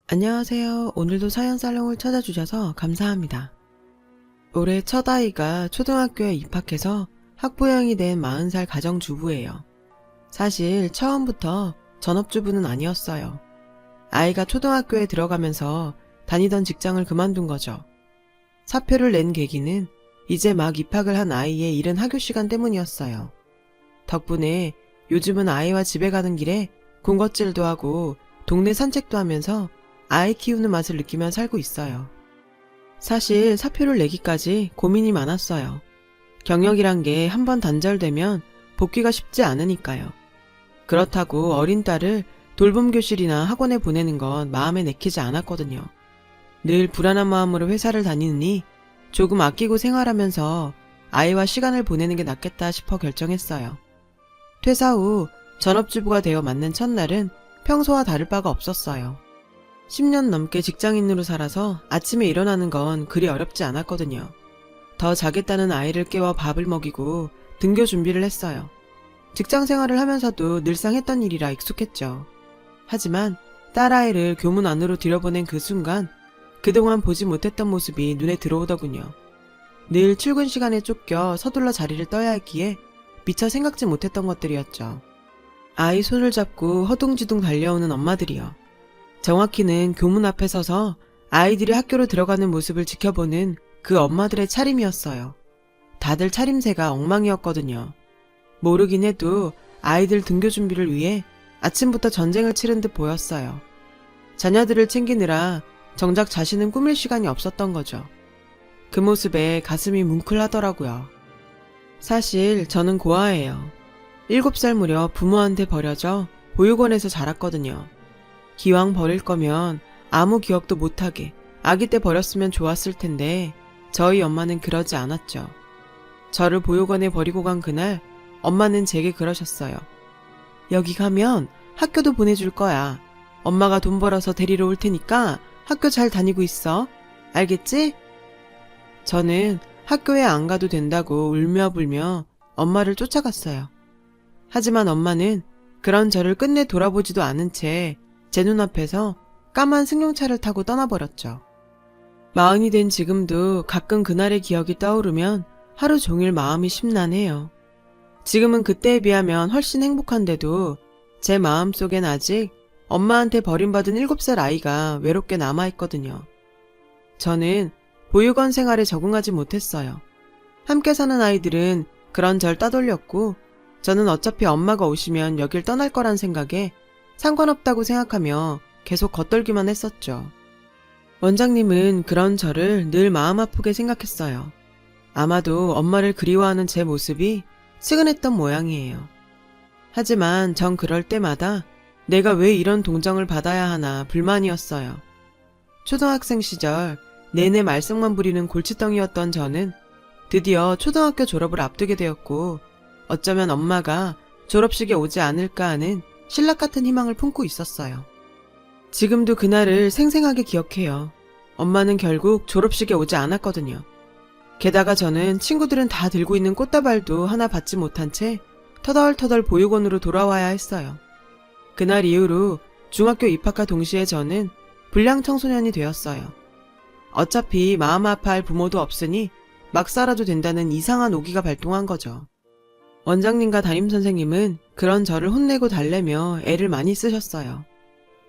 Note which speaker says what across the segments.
Speaker 1: 안녕하세요. 오늘도 사연 살롱을 찾아주셔서 감사합니다. 올해 첫 아이가 초등학교에 입학해서 학부형이 된 40살 가정주부예요. 사실 처음부터 전업주부는 아니었어요. 아이가 초등학교에 들어가면서 다니던 직장을 그만둔 거죠. 사표를 낸 계기는 이제 막 입학을 한 아이의 이른 학교 시간 때문이었어요. 덕분에 요즘은 아이와 집에 가는 길에 군것질도 하고 동네 산책도 하면서 아이 키우는 맛을 느끼며 살고 있어요. 사실 사표를 내기까지 고민이 많았어요. 경력이란 게 한번 단절되면 복귀가 쉽지 않으니까요. 그렇다고 어린 딸을 돌봄 교실이나 학원에 보내는 건 마음에 내키지 않았거든요. 늘 불안한 마음으로 회사를 다니느니 조금 아끼고 생활하면서 아이와 시간을 보내는 게 낫겠다 싶어 결정했어요. 퇴사 후 전업주부가 되어 맞는 첫날은 평소와 다를 바가 없었어요. 10년 넘게 직장인으로 살아서 아침에 일어나는 건 그리 어렵지 않았거든요. 더 자겠다는 아이를 깨워 밥을 먹이고 등교 준비를 했어요. 직장 생활을 하면서도 늘상 했던 일이라 익숙했죠. 하지만 딸아이를 교문 안으로 들여보낸 그 순간 그동안 보지 못했던 모습이 눈에 들어오더군요. 늘 출근 시간에 쫓겨 서둘러 자리를 떠야 했기에 미처 생각지 못했던 것들이었죠. 아이 손을 잡고 허둥지둥 달려오는 엄마들이요. 정확히는 교문 앞에 서서 아이들이 학교로 들어가는 모습을 지켜보는 그 엄마들의 차림이었어요. 다들 차림새가 엉망이었거든요. 모르긴 해도 아이들 등교 준비를 위해 아침부터 전쟁을 치른 듯 보였어요. 자녀들을 챙기느라 정작 자신은 꾸밀 시간이 없었던 거죠. 그 모습에 가슴이 뭉클하더라고요. 사실 저는 고아예요. 7살 무렵 부모한테 버려져 보육원에서 자랐거든요. 기왕 버릴 거면 아무 기억도 못하게 아기 때 버렸으면 좋았을 텐데 저희 엄마는 그러지 않았죠. 저를 보육원에 버리고 간 그날 엄마는 제게 그러셨어요. 여기 가면 학교도 보내줄 거야. 엄마가 돈 벌어서 데리러 올 테니까 학교 잘 다니고 있어. 알겠지? 저는 학교에 안 가도 된다고 울며불며 엄마를 쫓아갔어요. 하지만 엄마는 그런 저를 끝내 돌아보지도 않은 채 제 눈앞에서 까만 승용차를 타고 떠나버렸죠. 40이 된 지금도 가끔 그날의 기억이 떠오르면 하루 종일 마음이 심란해요. 지금은 그때에 비하면 훨씬 행복한데도 제 마음속엔 아직 엄마한테 버림받은 7살 아이가 외롭게 남아있거든요. 저는 보육원 생활에 적응하지 못했어요. 함께 사는 아이들은 그런 절 따돌렸고 저는 어차피 엄마가 오시면 여길 떠날 거란 생각에 상관없다고 생각하며 계속 겉돌기만 했었죠. 원장님은 그런 저를 늘 마음 아프게 생각했어요. 아마도 엄마를 그리워하는 제 모습이 측은했던 모양이에요. 하지만 전 그럴 때마다 내가 왜 이런 동정을 받아야 하나 불만이었어요. 초등학생 시절 내내 말썽만 부리는 골칫덩이였던 저는 드디어 초등학교 졸업을 앞두게 되었고 어쩌면 엄마가 졸업식에 오지 않을까 하는 신락 같은 희망을 품고 있었어요. 지금도 그날을 생생하게 기억해요. 엄마는 결국 졸업식에 오지 않았거든요. 게다가 저는 친구들은 다 들고 있는 꽃다발도 하나 받지 못한 채 터덜터덜 보육원으로 돌아와야 했어요. 그날 이후로 중학교 입학과 동시에 저는 불량 청소년이 되었어요. 어차피 마음 아파할 부모도 없으니 막 살아도 된다는 이상한 오기가 발동한 거죠. 원장님과 담임선생님은 그런 저를 혼내고 달래며 애를 많이 쓰셨어요.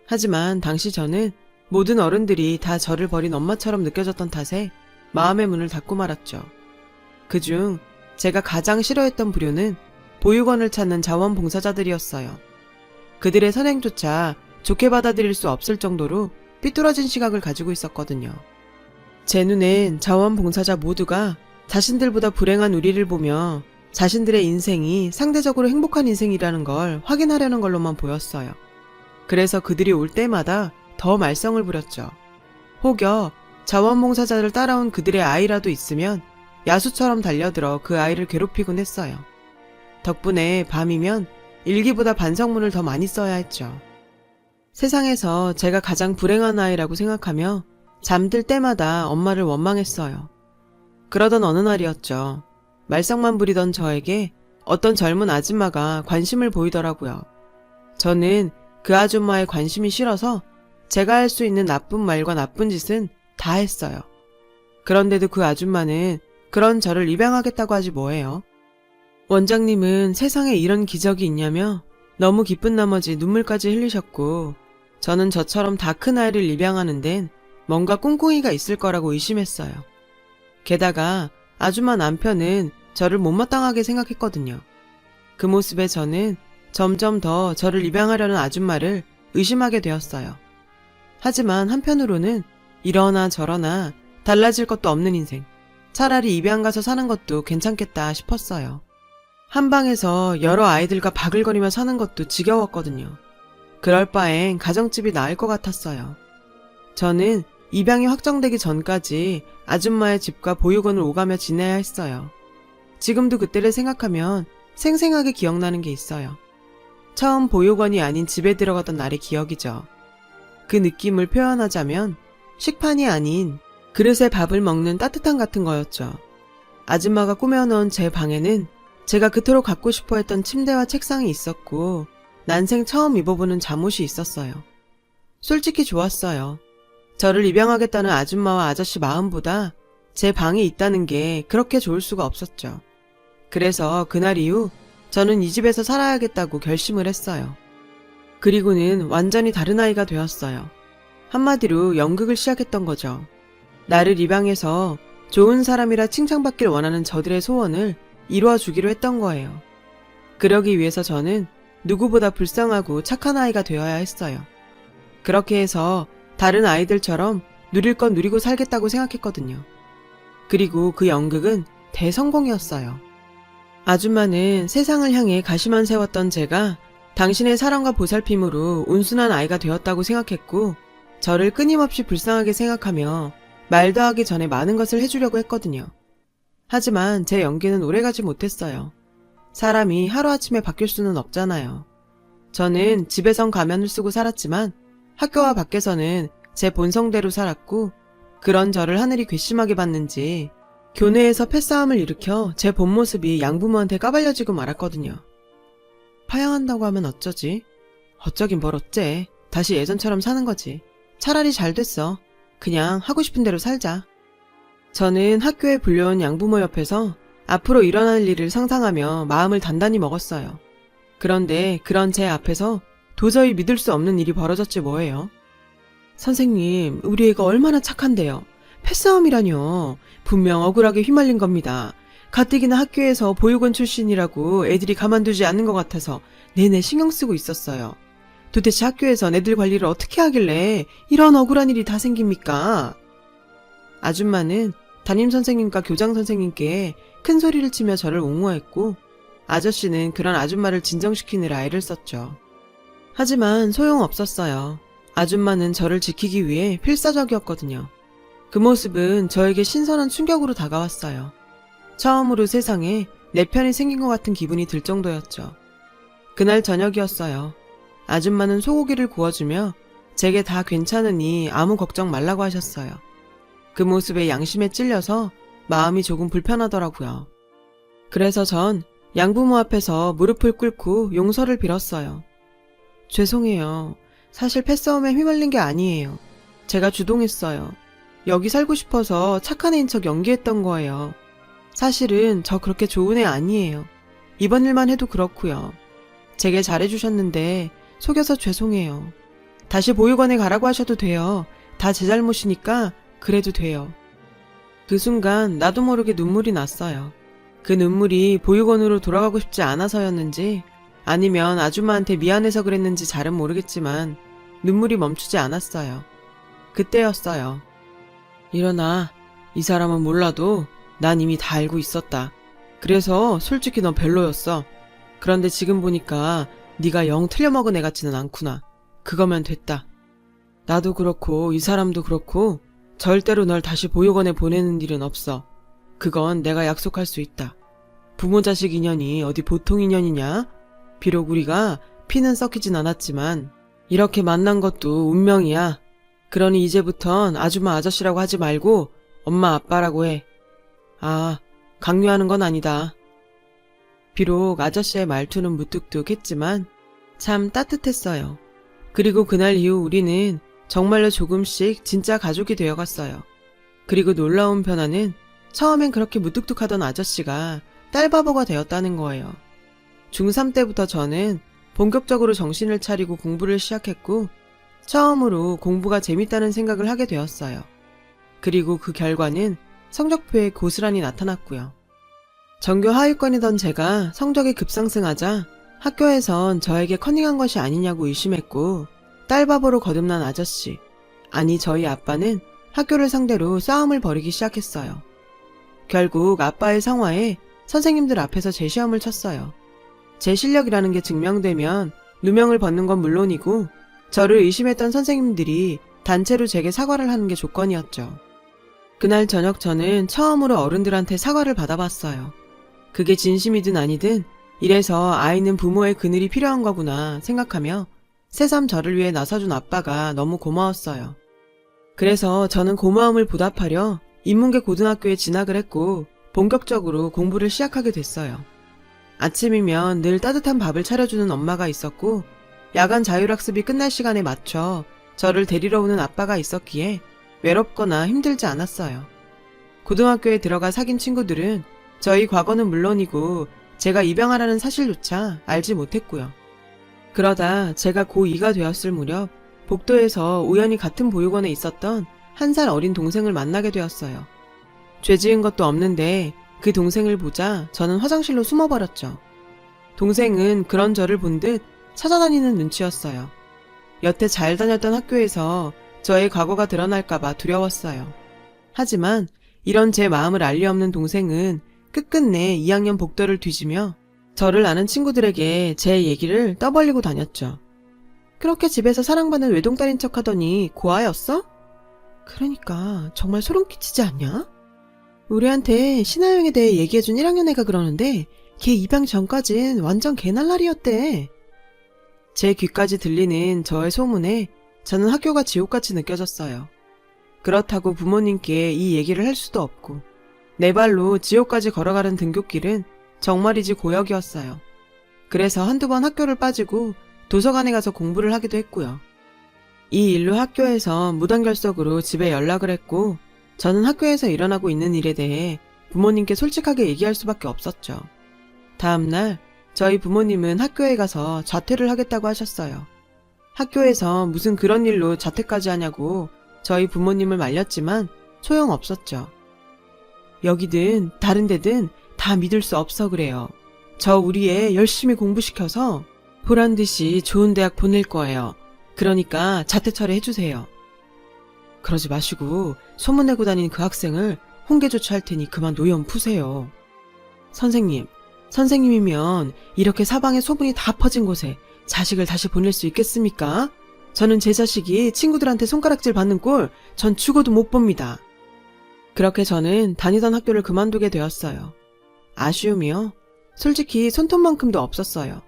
Speaker 1: 하지만 당시 저는 모든 어른들이 다 저를 버린 엄마처럼 느껴졌던 탓에 마음의 문을 닫고 말았죠. 그중 제가 가장 싫어했던 부류는 보육원을 찾는 자원봉사자들이었어요. 그들의 선행조차 좋게 받아들일 수 없을 정도로 삐뚤어진 시각을 가지고 있었거든요. 제 눈엔 자원봉사자 모두가 자신들보다 불행한 우리를 보며 자신들의 인생이 상대적으로 행복한 인생이라는 걸 확인하려는 걸로만 보였어요. 그래서 그들이 올 때마다 더 말썽을 부렸죠. 혹여 자원봉사자를 따라온 그들의 아이라도 있으면 야수처럼 달려들어 그 아이를 괴롭히곤 했어요. 덕분에 밤이면 일기보다 반성문을 더 많이 써야 했죠. 세상에서 제가 가장 불행한 아이라고 생각하며 잠들 때마다 엄마를 원망했어요. 그러던 어느 날이었죠. 말썽만 부리던 저에게 어떤 젊은 아줌마가 관심을 보이더라고요. 저는 그 아줌마의 관심이 싫어서 제가 할 수 있는 나쁜 말과 나쁜 짓은 다 했어요. 그런데도 그 아줌마는 그런 저를 입양하겠다고 하지 뭐예요. 원장님은 세상에 이런 기적이 있냐며 너무 기쁜 나머지 눈물까지 흘리셨고, 저는 저처럼 다 큰 아이를 입양하는 데는 뭔가 꿍꿍이가 있을 거라고 의심했어요. 게다가 아줌마 남편은 저를 못마땅하게 생각했거든요. 그 모습에 저는 점점 더 저를 입양하려는 아줌마를 의심하게 되었어요. 하지만 한편으로는 이러나 저러나 달라질 것도 없는 인생, 차라리 입양 가서 사는 것도 괜찮겠다 싶었어요. 한 방에서 여러 아이들과 바글거리며 사는 것도 지겨웠거든요. 그럴 바엔 가정집이 나을 것 같았어요. 저는 입양이 확정되기 전까지 아줌마의 집과 보육원을 오가며 지내야 했어요. 지금도 그때를 생각하면 생생하게 기억나는 게 있어요. 처음 보육원이 아닌 집에 들어가던 날의 기억이죠. 그 느낌을 표현하자면 식판이 아닌 그릇에 밥을 먹는 따뜻함 같은 거였죠. 아줌마가 꾸며놓은 제 방에는 제가 그토록 갖고 싶어 했던 침대와 책상이 있었고, 난생 처음 입어보는 잠옷이 있었어요. 솔직히 좋았어요. 저를 입양하겠다는 아줌마와 아저씨 마음보다 제 방이 있다는 게 그렇게 좋을 수가 없었죠. 그래서 그날 이후 저는 이 집에서 살아야겠다고 결심을 했어요. 그리고는 완전히 다른 아이가 되었어요. 한마디로 연극을 시작했던 거죠. 나를 입양해서 좋은 사람이라 칭찬받길 원하는 저들의 소원을 이루어주기로 했던 거예요. 그러기 위해서 저는 누구보다 불쌍하고 착한 아이가 되어야 했어요. 그렇게 해서 다른 아이들처럼 누릴 건 누리고 살겠다고 생각했거든요. 그리고 그 연극은 대성공이었어요. 아줌마는 세상을 향해 가시만 세웠던 제가 당신의 사랑과 보살핌으로 온순한 아이가 되었다고 생각했고, 저를 끊임없이 불쌍하게 생각하며 말도 하기 전에 많은 것을 해주려고 했거든요. 하지만 제 연기는 오래가지 못했어요. 사람이 하루아침에 바뀔 수는 없잖아요. 저는 집에선 가면을 쓰고 살았지만 학교와 밖에서는 제 본성대로 살았고, 그런 저를 하늘이 괘씸하게 봤는지 교내에서 패싸움을 일으켜 제 본 모습이 양부모한테 까발려지고 말았거든요. 파양한다고 하면 어쩌지? 어쩌긴 뭘 어째. 다시 예전처럼 사는 거지. 차라리 잘 됐어. 그냥 하고 싶은 대로 살자. 저는 학교에 불려온 양부모 옆에서 앞으로 일어날 일을 상상하며 마음을 단단히 먹었어요. 그런데 그런 제 앞에서 도저히 믿을 수 없는 일이 벌어졌지 뭐예요. 선생님, 우리 애가 얼마나 착한데요. 패싸움이라뇨. 분명 억울하게 휘말린 겁니다. 가뜩이나 학교에서 보육원 출신이라고 애들이 가만두지 않는 것 같아서 내내 신경 쓰고 있었어요. 도대체 학교에서 애들 관리를 어떻게 하길래 이런 억울한 일이 다 생깁니까? 아줌마는 담임선생님과 교장선생님께 큰 소리를 치며 저를 옹호했고, 아저씨는 그런 아줌마를 진정시키느라 애를 썼죠. 하지만 소용없었어요. 아줌마는 저를 지키기 위해 필사적이었거든요. 그 모습은 저에게 신선한 충격으로 다가왔어요. 처음으로 세상에 내 편이 생긴 것 같은 기분이 들 정도였죠. 그날 저녁이었어요. 아줌마는 소고기를 구워주며 제게 다 괜찮으니 아무 걱정 말라고 하셨어요. 그 모습에 양심에 찔려서 마음이 조금 불편하더라고요. 그래서 전 양부모 앞에서 무릎을 꿇고 용서를 빌었어요. 죄송해요. 사실 패싸움에 휘말린 게 아니에요. 제가 주동했어요. 여기 살고 싶어서 착한 애인 척 연기했던 거예요. 사실은 저 그렇게 좋은 애 아니에요. 이번 일만 해도 그렇고요. 제게 잘해주셨는데 속여서 죄송해요. 다시 보육원에 가라고 하셔도 돼요. 다 제 잘못이니까 그래도 돼요. 그 순간 나도 모르게 눈물이 났어요. 그 눈물이 보육원으로 돌아가고 싶지 않아서였는지 아니면 아줌마한테 미안해서 그랬는지 잘은 모르겠지만 눈물이 멈추지 않았어요. 그때였어요. 일어나. 이 사람은 몰라도 난 이미 다 알고 있었다. 그래서 솔직히 넌 별로였어. 그런데 지금 보니까 네가 영 틀려먹은 애 같지는 않구나. 그거면 됐다. 나도 그렇고 이 사람도 그렇고 절대로 널 다시 보육원에 보내는 일은 없어. 그건 내가 약속할 수 있다. 부모 자식 인연이 어디 보통 인연이냐? 비록 우리가 피는 섞이진 않았지만 이렇게 만난 것도 운명이야. 그러니 이제부턴 아줌마 아저씨라고 하지 말고 엄마 아빠라고 해. 아, 강요하는 건 아니다. 비록 아저씨의 말투는 무뚝뚝했지만 참 따뜻했어요. 그리고 그날 이후 우리는 정말로 조금씩 진짜 가족이 되어갔어요. 그리고 놀라운 변화는 처음엔 그렇게 무뚝뚝하던 아저씨가 딸바보가 되었다는 거예요. 중3 때부터 저는 본격적으로 정신을 차리고 공부를 시작했고 처음으로 공부가 재밌다는 생각을 하게 되었어요. 그리고 그 결과는 성적표에 고스란히 나타났고요. 전교 하위권이던 제가 성적이 급상승하자 학교에선 저에게 커닝한 것이 아니냐고 의심했고 딸바보로 거듭난 아저씨, 아니 저희 아빠는 학교를 상대로 싸움을 벌이기 시작했어요. 결국 아빠의 성화에 선생님들 앞에서 제 시험을 쳤어요. 제 실력이라는 게 증명되면 누명을 벗는 건 물론이고 저를 의심했던 선생님들이 단체로 제게 사과를 하는 게 조건이었죠. 그날 저녁 저는 처음으로 어른들한테 사과를 받아봤어요. 그게 진심이든 아니든 이래서 아이는 부모의 그늘이 필요한 거구나 생각하며 새삼 저를 위해 나서준 아빠가 너무 고마웠어요. 그래서 저는 고마움을 보답하려 인문계 고등학교에 진학을 했고 본격적으로 공부를 시작하게 됐어요. 아침이면 늘 따뜻한 밥을 차려주는 엄마가 있었고 야간 자율학습이 끝날 시간에 맞춰 저를 데리러 오는 아빠가 있었기에 외롭거나 힘들지 않았어요. 고등학교에 들어가 사귄 친구들은 저희 과거는 물론이고 제가 입양하라는 사실조차 알지 못했고요. 그러다 제가 고2가 되었을 무렵 복도에서 우연히 같은 보육원에 있었던 1살 어린 동생을 만나게 되었어요. 죄 지은 것도 없는데 그 동생을 보자 저는 화장실로 숨어버렸죠. 동생은 그런 저를 본 듯 찾아다니는 눈치였어요. 여태 잘 다녔던 학교에서 저의 과거가 드러날까봐 두려웠어요. 하지만 이런 제 마음을 알 리 없는 동생은 끝끝내 2학년 복도를 뒤지며 저를 아는 친구들에게 제 얘기를 떠벌리고 다녔죠. 그렇게 집에서 사랑받는 외동딸인 척하더니 고아였어? 그러니까 정말 소름 끼치지 않냐? 우리한테 신하영에 대해 얘기해준 1학년 애가 그러는데 걔 입양 전까진 완전 개날라리였대. 제 귀까지 들리는 저의 소문에 저는 학교가 지옥같이 느껴졌어요. 그렇다고 부모님께 이 얘기를 할 수도 없고 내 발로 지옥까지 걸어가는 등굣길은 정말이지 고역이었어요. 그래서 한두 번 학교를 빠지고 도서관에 가서 공부를 하기도 했고요. 이 일로 학교에서 무단결석으로 집에 연락을 했고 저는 학교에서 일어나고 있는 일에 대해 부모님께 솔직하게 얘기할 수밖에 없었죠. 다음날 저희 부모님은 학교에 가서 자퇴를 하겠다고 하셨어요. 학교에서 무슨 그런 일로 자퇴까지 하냐고 저희 부모님을 말렸지만 소용없었죠. 여기든 다른 데든 다 믿을 수 없어 그래요. 저 우리 애 열심히 공부시켜서 보란듯이 좋은 대학 보낼 거예요. 그러니까 자퇴 처리해주세요. 그러지 마시고 소문내고 다니는 그 학생을 홍계 조치할 테니 그만 노염 푸세요. 선생님이면 이렇게 사방에 소문이 다 퍼진 곳에 자식을 다시 보낼 수 있겠습니까? 저는 제 자식이 친구들한테 손가락질 받는 꼴 전 죽어도 못 봅니다. 그렇게 저는 다니던 학교를 그만두게 되었어요. 아쉬움이요? 솔직히 손톱만큼도 없었어요.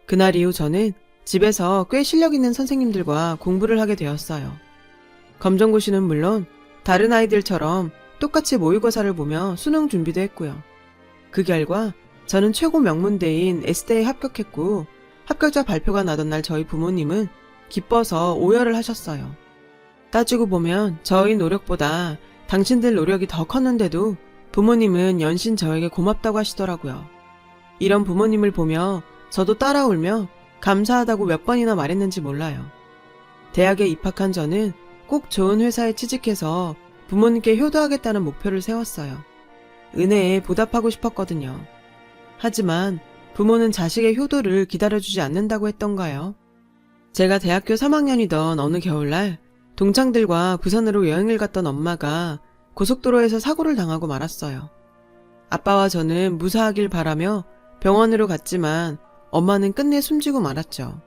Speaker 1: 그날 이후 저는 집에서 꽤 실력 있는 선생님들과 공부를 하게 되었어요. 검정고시는 물론 다른 아이들처럼 똑같이 모의고사를 보며 수능 준비도 했고요. 그 결과 저는 최고 명문대인 S대에 합격했고 합격자 발표가 나던 날 저희 부모님은 기뻐서 오열을 하셨어요. 따지고 보면 저희 노력보다 당신들 노력이 더 컸는데도 부모님은 연신 저에게 고맙다고 하시더라고요. 이런 부모님을 보며 저도 따라 울며 감사하다고 몇 번이나 말했는지 몰라요. 대학에 입학한 저는 꼭 좋은 회사에 취직해서 부모님께 효도하겠다는 목표를 세웠어요. 은혜에 보답하고 싶었거든요. 하지만 부모는 자식의 효도를 기다려주지 않는다고 했던가요? 제가 대학교 3학년이던 어느 겨울날 동창들과 부산으로 여행을 갔던 엄마가 고속도로에서 사고를 당하고 말았어요. 아빠와 저는 무사하길 바라며 병원으로 갔지만 엄마는 끝내 숨지고 말았죠.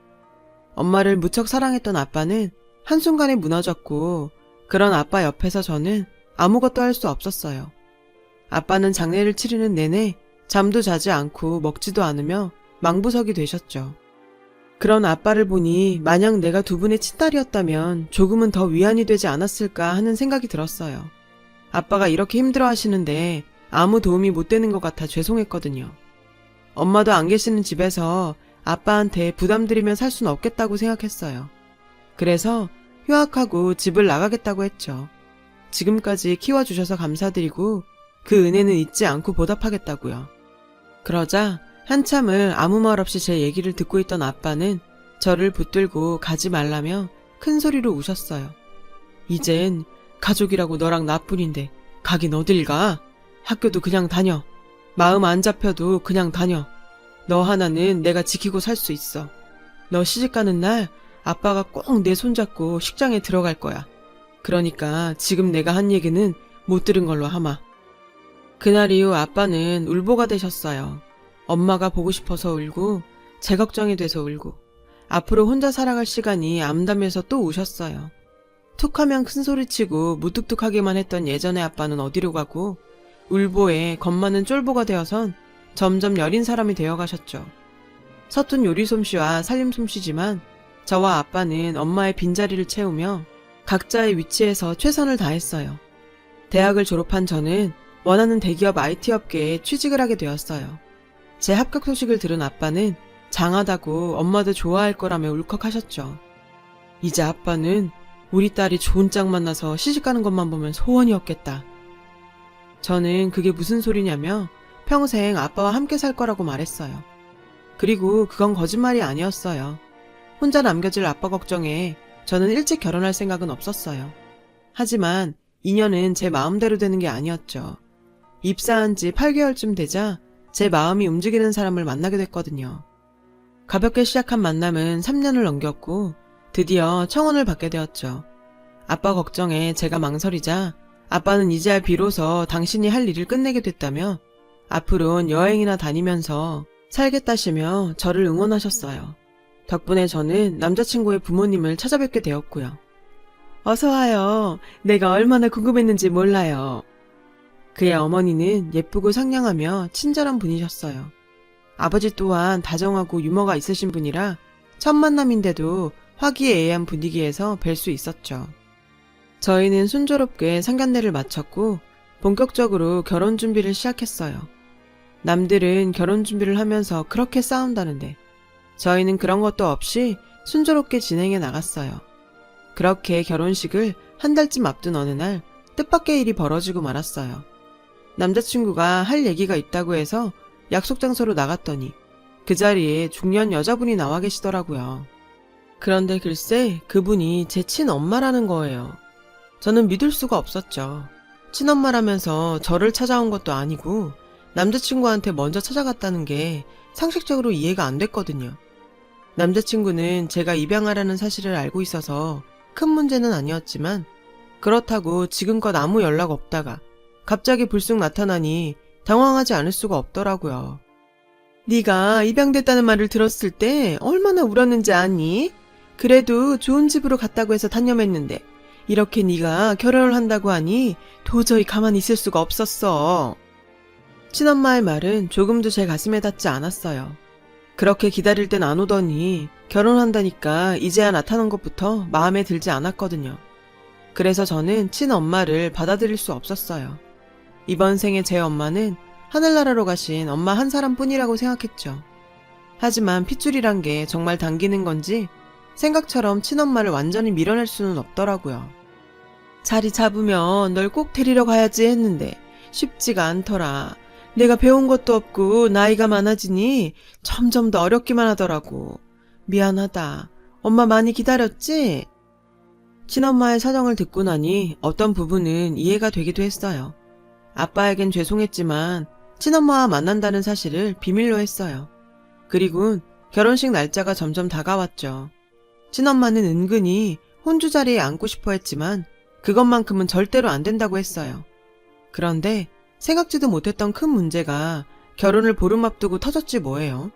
Speaker 1: 엄마를 무척 사랑했던 아빠는 한순간에 무너졌고 그런 아빠 옆에서 저는 아무것도 할 수 없었어요. 아빠는 장례를 치르는 내내 잠도 자지 않고 먹지도 않으며 망부석이 되셨죠. 그런 아빠를 보니 만약 내가 두 분의 친딸이었다면 조금은 더 위안이 되지 않았을까 하는 생각이 들었어요. 아빠가 이렇게 힘들어 하시는데 아무 도움이 못 되는 것 같아 죄송했거든요. 엄마도 안 계시는 집에서 아빠한테 부담드리며 살 수는 없겠다고 생각했어요. 그래서 휴학하고 집을 나가겠다고 했죠. 지금까지 키워주셔서 감사드리고 그 은혜는 잊지 않고 보답하겠다고요. 그러자 한참을 아무 말 없이 제 얘기를 듣고 있던 아빠는 저를 붙들고 가지 말라며 큰 소리로 우셨어요. 이젠 가족이라고 너랑 나뿐인데 가긴 어딜 가? 학교도 그냥 다녀. 마음 안 잡혀도 그냥 다녀. 너 하나는 내가 지키고 살 수 있어. 너 시집가는 날 아빠가 꼭 내 손잡고 식장에 들어갈 거야. 그러니까 지금 내가 한 얘기는 못 들은 걸로 하마. 그날 이후 아빠는 울보가 되셨어요. 엄마가 보고 싶어서 울고 제 걱정이 돼서 울고 앞으로 혼자 살아갈 시간이 암담해서 또 우셨어요. 툭하면 큰소리치고 무뚝뚝하기만 했던 예전의 아빠는 어디로 가고 울보에 겁 많은 쫄보가 되어선 점점 여린 사람이 되어가셨죠. 서툰 요리 솜씨와 살림 솜씨지만 저와 아빠는 엄마의 빈자리를 채우며 각자의 위치에서 최선을 다했어요. 대학을 졸업한 저는 원하는 대기업 IT 업계에 취직을 하게 되었어요. 제 합격 소식을 들은 아빠는 장하다고 엄마도 좋아할 거라며 울컥하셨죠. 이제 아빠는 우리 딸이 좋은 짝 만나서 시집가는 것만 보면 소원이었겠다. 저는 그게 무슨 소리냐며 평생 아빠와 함께 살 거라고 말했어요. 그리고 그건 거짓말이 아니었어요. 혼자 남겨질 아빠 걱정에 저는 일찍 결혼할 생각은 없었어요. 하지만 인연은 제 마음대로 되는 게 아니었죠. 입사한 지 8개월쯤 되자 제 마음이 움직이는 사람을 만나게 됐거든요. 가볍게 시작한 만남은 3년을 넘겼고 드디어 청혼을 받게 되었죠. 아빠 걱정에 제가 망설이자 아빠는 이제야 비로소 당신이 할 일을 끝내게 됐다며 앞으로는 여행이나 다니면서 살겠다시며 저를 응원하셨어요. 덕분에 저는 남자친구의 부모님을 찾아뵙게 되었고요. 어서 와요. 내가 얼마나 궁금했는지 몰라요. 그의 어머니는 예쁘고 상냥하며 친절한 분이셨어요. 아버지 또한 다정하고 유머가 있으신 분이라 첫 만남인데도 화기애애한 분위기에서 뵐 수 있었죠. 저희는 순조롭게 상견례를 마쳤고 본격적으로 결혼 준비를 시작했어요. 남들은 결혼 준비를 하면서 그렇게 싸운다는데 저희는 그런 것도 없이 순조롭게 진행해 나갔어요. 그렇게 결혼식을 한 달쯤 앞둔 어느 날 뜻밖의 일이 벌어지고 말았어요. 남자친구가 할 얘기가 있다고 해서 약속 장소로 나갔더니 그 자리에 중년 여자분이 나와 계시더라고요. 그런데 글쎄 그분이 제 친엄마라는 거예요. 저는 믿을 수가 없었죠. 친엄마라면서 저를 찾아온 것도 아니고 남자친구한테 먼저 찾아갔다는 게 상식적으로 이해가 안 됐거든요. 남자친구는 제가 입양하라는 사실을 알고 있어서 큰 문제는 아니었지만 그렇다고 지금껏 아무 연락 없다가 갑자기 불쑥 나타나니 당황하지 않을 수가 없더라고요. 네가 입양됐다는 말을 들었을 때 얼마나 울었는지 아니? 그래도 좋은 집으로 갔다고 해서 단념했는데 이렇게 네가 결혼을 한다고 하니 도저히 가만히 있을 수가 없었어. 친엄마의 말은 조금도 제 가슴에 닿지 않았어요. 그렇게 기다릴 땐 안 오더니 결혼한다니까 이제야 나타난 것부터 마음에 들지 않았거든요. 그래서 저는 친엄마를 받아들일 수 없었어요. 이번 생에 제 엄마는 하늘나라로 가신 엄마 한 사람뿐이라고 생각했죠. 하지만 핏줄이란 게 정말 당기는 건지 생각처럼 친엄마를 완전히 밀어낼 수는 없더라고요. 자리 잡으면 널 꼭 데리러 가야지 했는데 쉽지가 않더라. 내가 배운 것도 없고 나이가 많아지니 점점 더 어렵기만 하더라고. 미안하다. 엄마 많이 기다렸지? 친엄마의 사정을 듣고 나니 어떤 부분은 이해가 되기도 했어요. 아빠에겐 죄송했지만 친엄마와 만난다는 사실을 비밀로 했어요. 그리고 결혼식 날짜가 점점 다가왔죠. 친엄마는 은근히 혼주 자리에 앉고 싶어 했지만 그것만큼은 절대로 안 된다고 했어요. 그런데 생각지도 못했던 큰 문제가 결혼을 보름 앞두고 터졌지 뭐예요.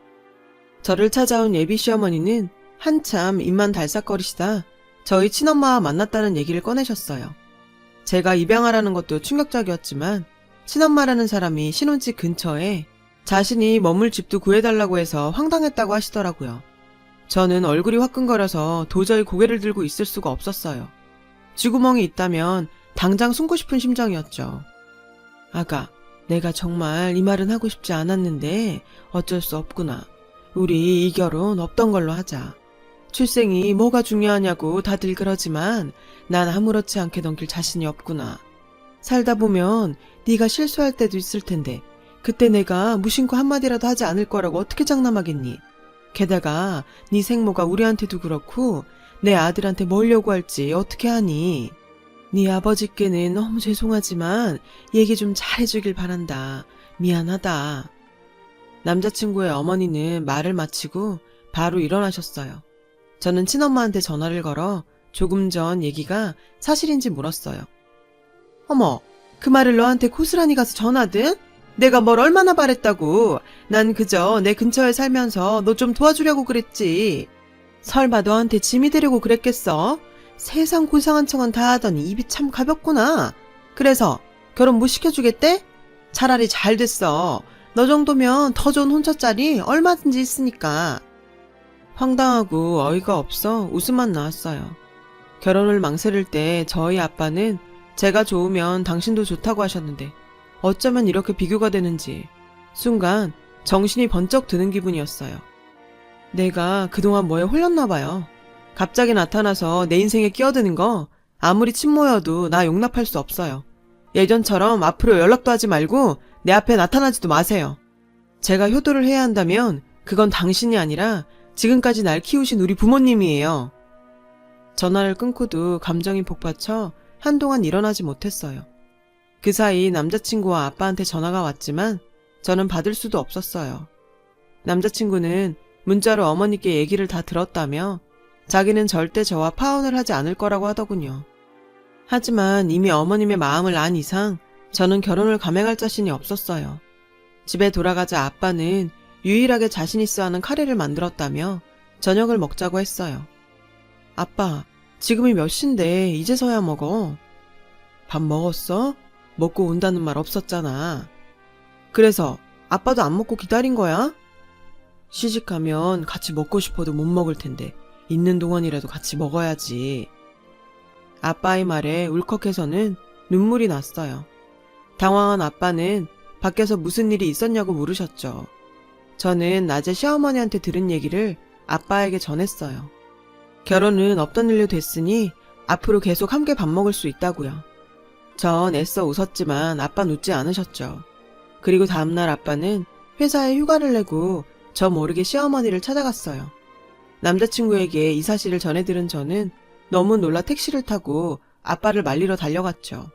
Speaker 1: 저를 찾아온 예비 시어머니는 한참 입만 달싹거리시다 저희 친엄마와 만났다는 얘기를 꺼내셨어요. 제가 입양하라는 것도 충격적이었지만 친엄마라는 사람이 신혼집 근처에 자신이 머물 집도 구해달라고 해서 황당했다고 하시더라고요. 저는 얼굴이 화끈거려서 도저히 고개를 들고 있을 수가 없었어요. 쥐구멍이 있다면 당장 숨고 싶은 심정이었죠. 아가, 내가 정말 이 말은 하고 싶지 않았는데 어쩔 수 없구나. 우리 이 결혼 없던 걸로 하자. 출생이 뭐가 중요하냐고 다들 그러지만 난 아무렇지 않게 넘길 자신이 없구나. 살다 보면 네가 실수할 때도 있을 텐데 그때 내가 무심코 한마디라도 하지 않을 거라고 어떻게 장담하겠니? 게다가 네 생모가 우리한테도 그렇고 내 아들한테 뭘 요구할지 어떻게 하니? 네 아버지께는 너무 죄송하지만 얘기 좀 잘해주길 바란다. 미안하다. 남자친구의 어머니는 말을 마치고 바로 일어나셨어요. 저는 친엄마한테 전화를 걸어 조금 전 얘기가 사실인지 물었어요. 어머, 그 말을 너한테 고스란히 가서 전하든? 내가 뭘 얼마나 바랬다고. 난 그저 내 근처에 살면서 너 좀 도와주려고 그랬지. 설마 너한테 짐이 되려고 그랬겠어? 세상 고상한 척은 다 하더니 입이 참 가볍구나. 그래서 결혼 못 시켜주겠대? 차라리 잘 됐어. 너 정도면 더 좋은 혼처자리 얼마든지 있으니까. 황당하고 어이가 없어 웃음만 나왔어요. 결혼을 망설일 때 저희 아빠는 제가 좋으면 당신도 좋다고 하셨는데 어쩌면 이렇게 비교가 되는지 순간 정신이 번쩍 드는 기분이었어요. 내가 그동안 뭐에 홀렸나 봐요. 갑자기 나타나서 내 인생에 끼어드는 거 아무리 친모여도 나 용납할 수 없어요. 예전처럼 앞으로 연락도 하지 말고 내 앞에 나타나지도 마세요. 제가 효도를 해야 한다면 그건 당신이 아니라 지금까지 날 키우신 우리 부모님이에요. 전화를 끊고도 감정이 복받쳐 한동안 일어나지 못했어요. 그 사이 남자친구와 아빠한테 전화가 왔지만 저는 받을 수도 없었어요. 남자친구는 문자로 어머니께 얘기를 다 들었다며 자기는 절대 저와 파혼을 하지 않을 거라고 하더군요. 하지만 이미 어머님의 마음을 안 이상 저는 결혼을 감행할 자신이 없었어요. 집에 돌아가자 아빠는 유일하게 자신 있어 하는 카레를 만들었다며 저녁을 먹자고 했어요. 아빠, 지금이 몇 시인데 이제서야 먹어. 밥 먹었어? 먹고 온다는 말 없었잖아. 그래서 아빠도 안 먹고 기다린 거야? 시집가면 같이 먹고 싶어도 못 먹을 텐데 있는 동안이라도 같이 먹어야지. 아빠의 말에 울컥해서는 눈물이 났어요. 당황한 아빠는 밖에서 무슨 일이 있었냐고 물으셨죠. 저는 낮에 시어머니한테 들은 얘기를 아빠에게 전했어요. 결혼은 없던 일로 됐으니 앞으로 계속 함께 밥 먹을 수 있다고요. 전 애써 웃었지만 아빠는 웃지 않으셨죠. 그리고 다음날 아빠는 회사에 휴가를 내고 저 모르게 시어머니를 찾아갔어요. 남자친구에게 이 사실을 전해들은 저는 너무 놀라 택시를 타고 아빠를 말리러 달려갔죠.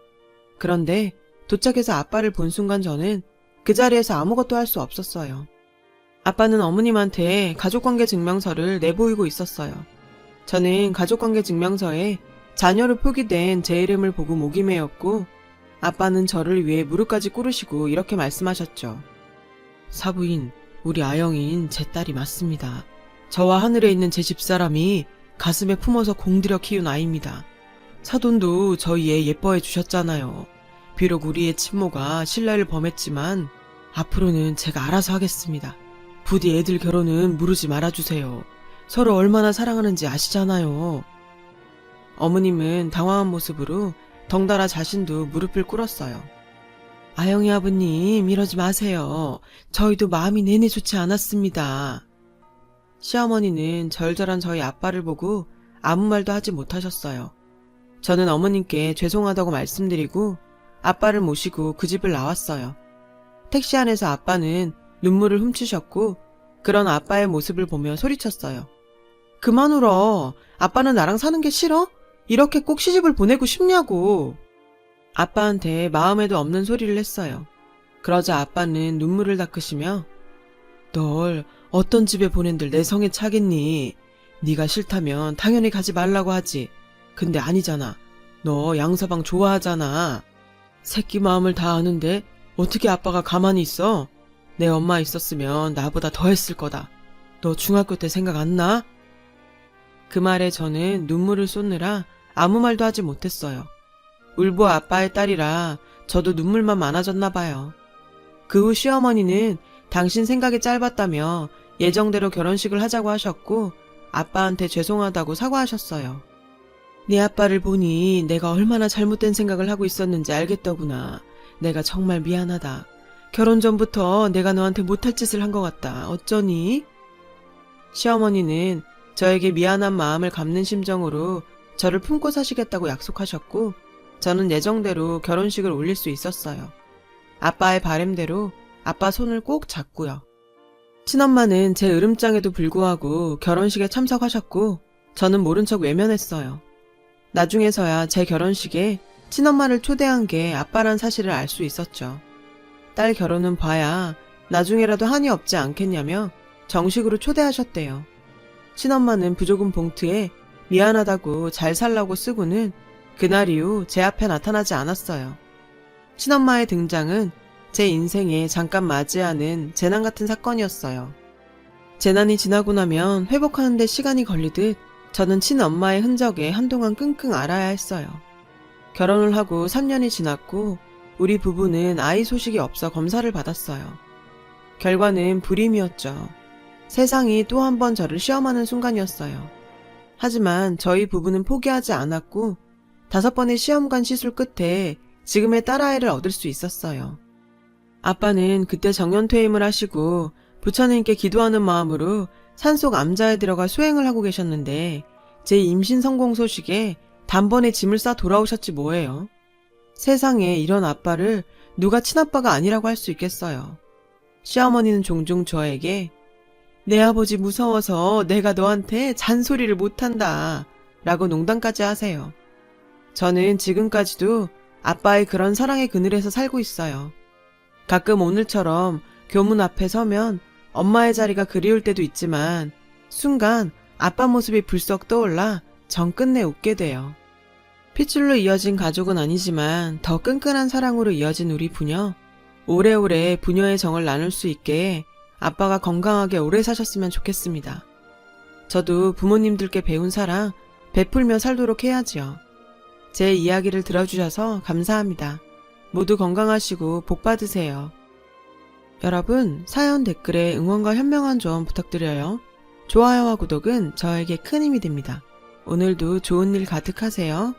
Speaker 1: 그런데 도착해서 아빠를 본 순간 저는 그 자리에서 아무것도 할 수 없었어요. 아빠는 어머님한테 가족관계 증명서를 내보이고 있었어요. 저는 가족관계 증명서에 자녀로 표기된 제 이름을 보고 목이 메었고 아빠는 저를 위해 무릎까지 꿇으시고 이렇게 말씀하셨죠. 사부인, 우리 아영인 제 딸이 맞습니다. 저와 하늘에 있는 제 집사람이 가슴에 품어서 공들여 키운 아이입니다. 사돈도 저희 애 예뻐해 주셨잖아요. 비록 우리의 친모가 신뢰를 범했지만 앞으로는 제가 알아서 하겠습니다. 부디 애들 결혼은 무르지 말아주세요. 서로 얼마나 사랑하는지 아시잖아요. 어머님은 당황한 모습으로 덩달아 자신도 무릎을 꿇었어요. 아영이 아버님 이러지 마세요. 저희도 마음이 내내 좋지 않았습니다. 시어머니는 절절한 저희 아빠를 보고 아무 말도 하지 못하셨어요. 저는 어머님께 죄송하다고 말씀드리고 아빠를 모시고 그 집을 나왔어요. 택시 안에서 아빠는 눈물을 훔치셨고 그런 아빠의 모습을 보며 소리쳤어요. 그만 울어. 아빠는 나랑 사는 게 싫어? 이렇게 꼭 시집을 보내고 싶냐고. 아빠한테 마음에도 없는 소리를 했어요. 그러자 아빠는 눈물을 닦으시며 널 어떤 집에 보낸들 내 성에 차겠니? 네가 싫다면 당연히 가지 말라고 하지. 근데 아니잖아. 너 양서방 좋아하잖아. 새끼 마음을 다 아는데 어떻게 아빠가 가만히 있어? 내 엄마 있었으면 나보다 더 했을 거다. 너 중학교 때 생각 안 나? 그 말에 저는 눈물을 쏟느라 아무 말도 하지 못했어요. 울보 아빠의 딸이라 저도 눈물만 많아졌나 봐요. 그 후 시어머니는 당신 생각이 짧았다며 예정대로 결혼식을 하자고 하셨고 아빠한테 죄송하다고 사과하셨어요. 네 아빠를 보니 내가 얼마나 잘못된 생각을 하고 있었는지 알겠더구나. 내가 정말 미안하다. 결혼 전부터 내가 너한테 못할 짓을 한 것 같다. 어쩌니? 시어머니는 저에게 미안한 마음을 갚는 심정으로 저를 품고 사시겠다고 약속하셨고, 저는 예정대로 결혼식을 올릴 수 있었어요. 아빠의 바램대로 아빠 손을 꼭 잡고요. 친엄마는 제 으름장에도 불구하고 결혼식에 참석하셨고, 저는 모른 척 외면했어요. 나중에서야 제 결혼식에 친엄마를 초대한 게 아빠란 사실을 알 수 있었죠. 딸 결혼은 봐야 나중에라도 한이 없지 않겠냐며 정식으로 초대하셨대요. 친엄마는 부조금 봉투에 미안하다고 잘 살라고 쓰고는 그날 이후 제 앞에 나타나지 않았어요. 친엄마의 등장은 제 인생에 잠깐 맞이하는 재난 같은 사건이었어요. 재난이 지나고 나면 회복하는 데 시간이 걸리듯 저는 친엄마의 흔적에 한동안 끙끙 앓아야 했어요. 결혼을 하고 3년이 지났고 우리 부부는 아이 소식이 없어 검사를 받았어요. 결과는 불임이었죠. 세상이 또 한 번 저를 시험하는 순간이었어요. 하지만 저희 부부는 포기하지 않았고 5번의 시험관 시술 끝에 지금의 딸아이를 얻을 수 있었어요. 아빠는 그때 정년퇴임을 하시고 부처님께 기도하는 마음으로 산속 암자에 들어가 수행을 하고 계셨는데 제 임신 성공 소식에 단번에 짐을 싸 돌아오셨지 뭐예요. 세상에 이런 아빠를 누가 친아빠가 아니라고 할 수 있겠어요. 시어머니는 종종 저에게 내 아버지 무서워서 내가 너한테 잔소리를 못한다 라고 농담까지 하세요. 저는 지금까지도 아빠의 그런 사랑의 그늘에서 살고 있어요. 가끔 오늘처럼 교문 앞에 서면 엄마의 자리가 그리울 때도 있지만 순간 아빠 모습이 불썩 떠올라 전 끝내 웃게 돼요. 핏줄로 이어진 가족은 아니지만 더 끈끈한 사랑으로 이어진 우리 부녀. 오래오래 부녀의 정을 나눌 수 있게 아빠가 건강하게 오래 사셨으면 좋겠습니다. 저도 부모님들께 배운 사랑 베풀며 살도록 해야지요. 제 이야기를 들어주셔서 감사합니다. 모두 건강하시고 복 받으세요. 여러분, 사연 댓글에 응원과 현명한 조언 부탁드려요. 좋아요와 구독은 저에게 큰 힘이 됩니다. 오늘도 좋은 일 가득하세요.